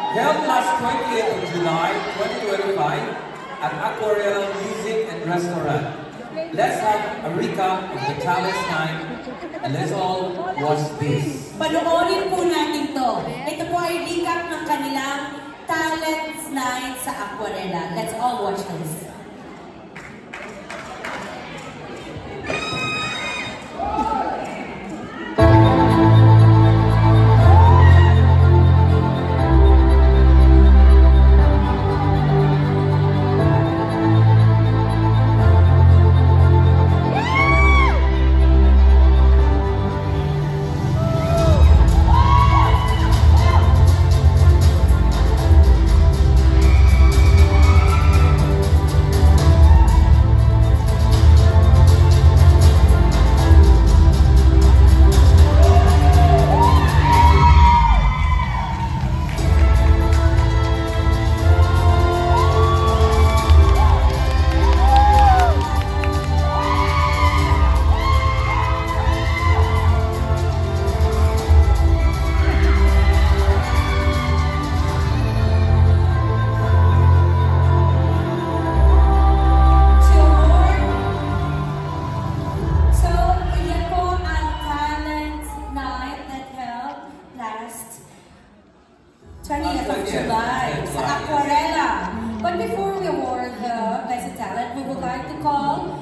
Held last 28th of July 2025 at Aquarela Music and Restaurant. Let's have a recap of the Talents Night and let's all watch this. Panoorin po natin to. Ito po ay recap ng kanilang Talents Night sa Aquarela. Let's all watch this. July sa Aquarela. But before we award the Best Talent, we would like to call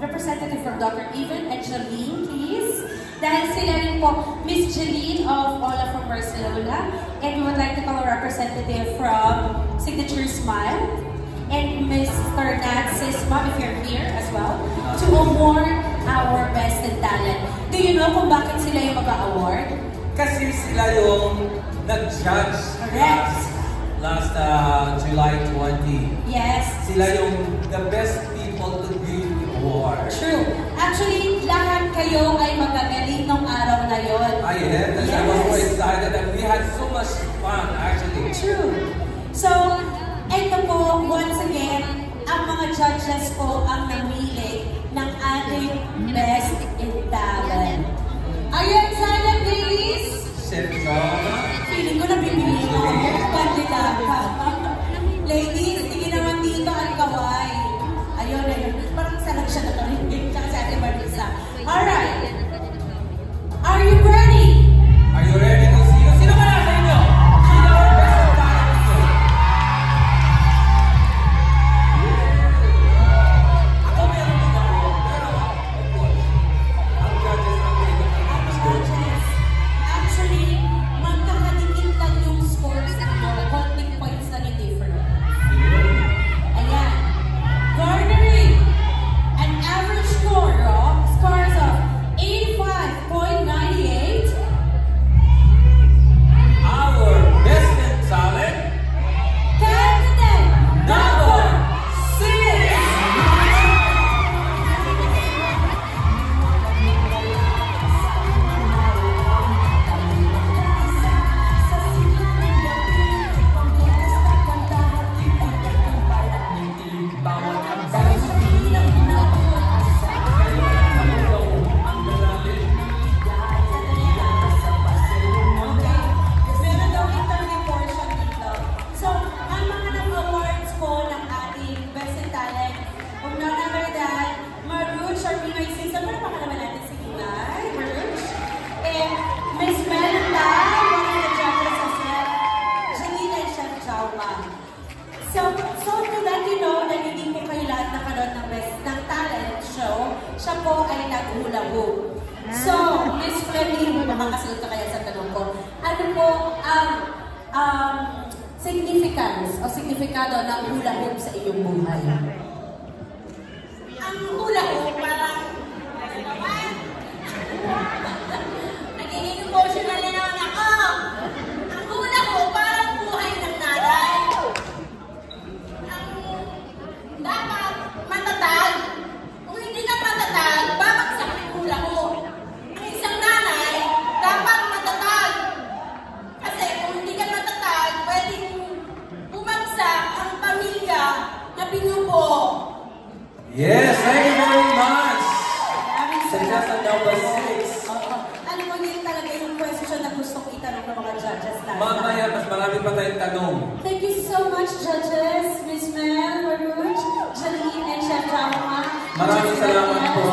representative from Dr. Even and Jeline, please. Dahil sila rin po, Miss Jeline of Ola from Barcelona. And we would like to call a representative from Signature Smile. And Mr. Nat Sisma, if you're here as well, to award our Best Talent. Do you know kung bakit sila yung mag-award? Kasi sila yung nag-judge last July 20. Yes. Sila yung the best people to give the award. True. Actually, lahat kayo ay magagaling nung araw na yon. Yes. I was so excited and we had so much fun actually. True. So, ito po, once again, ang mga judges po ang namili ng ating Best in Talent. Are you excited, ladies? Feeling ko na bibili ko ako kandidata. Ladies, tingin naman dito ang kaway. Ayun, ayun. Parang isa lang siya nakarinig. Tsaka si Ate Marisa. Alright. Are you ready? Are you ready to see? Sino ba na sa inyo? Sino ang best in talent nyo? Ako meron din ako. Pero of course, ang judges ang judges. Actually, magkakadikit lang yung scores nyo. Konting points na ni different. Ayan. Garnering an average score of scores of 85.98. Our best in talent, Candidate number 6. Meron daw interview portion dito. So, ang mga nag-awards po ng ating Best in Talent, kung none other than Maruch or Pinoy Season. Ano pa naman natin si Inay? Maruch? And Miss Melita, one of the judges as well. Janina and Chef Jauma. So to let you know na hindi po kayo lahat nakanood ng Best ng Talent Show, siya po ay nag-hula-hoop. So, Miss Fleming, makakasagot ka kaya sa tanong ko. Ano po ang significance o signifikado ng hula-hoop sa iyong buhay? Ang hula-hoop parang nagiging emotional na naman ako. Ang hula-hoop parang buhay ng nanay. Dapat matatag. Kung hindi ka matatag, babagsak ang hula-hoop. Ang isang nanay, dapat matatag. Kasi kung hindi ka matatag, pwedeng bumagsak ang pamilya na binubo. yes, thank you very much. Suggested number 6. Ano mo yun talaga yung question na gustong itanong ng mga judges natin? Mamaya mas marami marami pa tayong tanong. Thank you so much, judges, Miss Mel, Maruch, Jaline, and Chef Jama. Maraming salamat po.